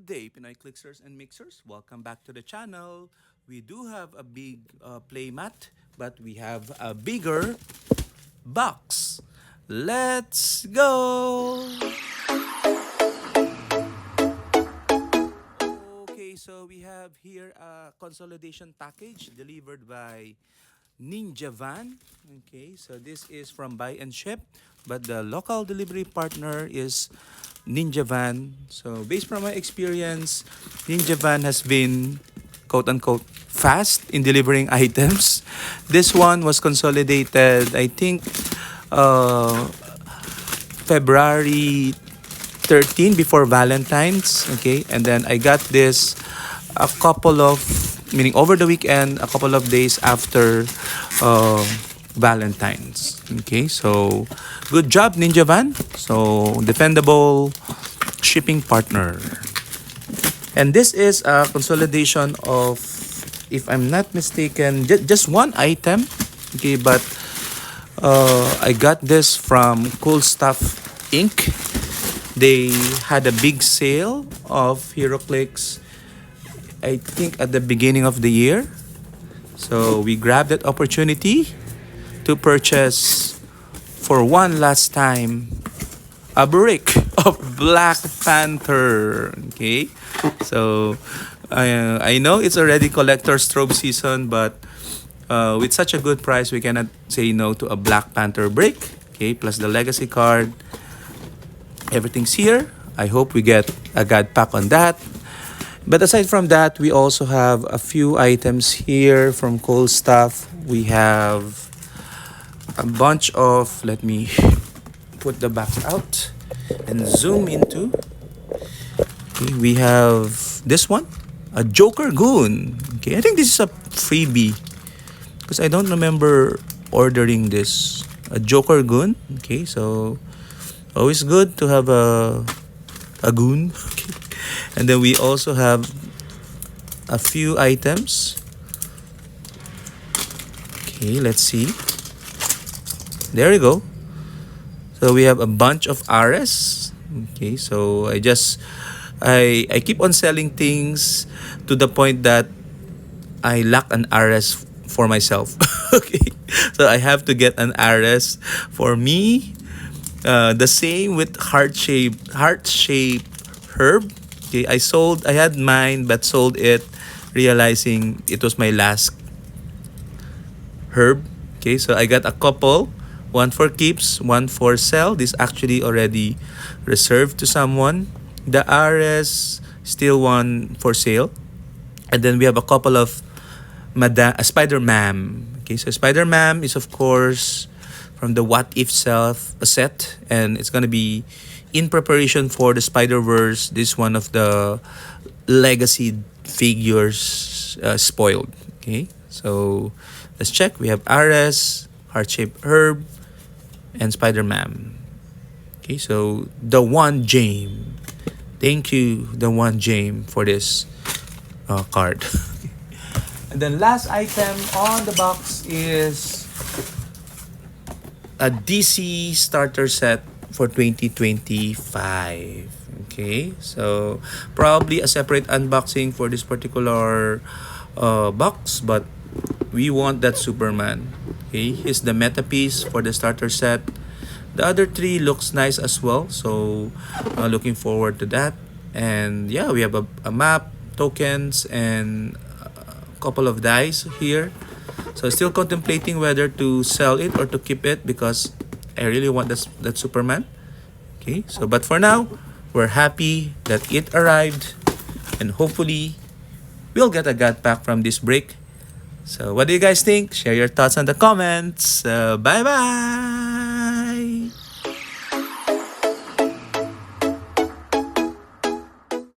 day, Pinoy Clicksers and Mixers. Welcome back to the channel. We do have a big play mat, but we have a bigger box. Let's go! Okay, so we have here a consolidation package delivered by Ninja Van. Okay, so this is from Buy and Ship, but the local delivery partner is Ninja Van. So based from my experience, Ninja Van has been quote unquote fast in delivering items. This one was consolidated, I think, uh, February 13 before Valentine's. Okay, and then I got this a couple of, meaning over the weekend, a couple of days after uh, Valentine's. Okay, so good job, Ninja Van. So dependable shipping partner. And this is a consolidation of, if I'm not mistaken, just one item. Okay, but I got this from Cool Stuff Inc. They had a big sale of Heroclix, I think at the beginning of the year. So we grabbed that opportunity to purchase for one last time a brick of Black Panther. Okay, so I know it's already collector strobe season, but with such a good price, we cannot say no to a Black Panther brick. Okay, plus the legacy card. Everything's here. I hope we get a God pack on that. But aside from that, we also have a few items here from Cool Stuff. We have a bunch of, let me put the box out and zoom into. Okay, we have this one, a Joker Goon. Okay, I think this is a freebie because I don't remember ordering this. A Joker Goon. Okay, so always good to have a goon. Okay. And then we also have a few items. Okay, let's see. There you go. So we have a bunch of RS. Okay, so I keep on selling things to the point that I lack an RS for myself. Okay, so I have to get an RS for me. The same with heart shape herb. Okay, I had mine but sold it, realizing it was my last herb. Okay, so I got a couple, one for keeps, one for sell. This actually already reserved to someone. The RS still one for sale, and then we have a couple of Spider-Man. Okay, so Spider-Man is of course from the What If Self set, and it's gonna be in preparation for the Spider-Verse. This one of the legacy figures spoiled. Okay, so let's check. We have RS, Heart-Shaped Herb, and Spider-Man. Okay, so the one James. Thank you, the one James, for this card. And then last item on the box is a DC starter set for 2025. Okay, so probably a separate unboxing for this particular box, but we want that Superman. Okay, here's the meta piece for the starter set. The other three looks nice as well, so looking forward to that. And yeah, we have a map, tokens, and a couple of dice here. So still contemplating whether to sell it or to keep it because I really want that Superman. Okay, so but for now, we're happy that it arrived, and hopefully we'll get a God pack from this break. So what do you guys think? Share your thoughts in the comments. Bye bye.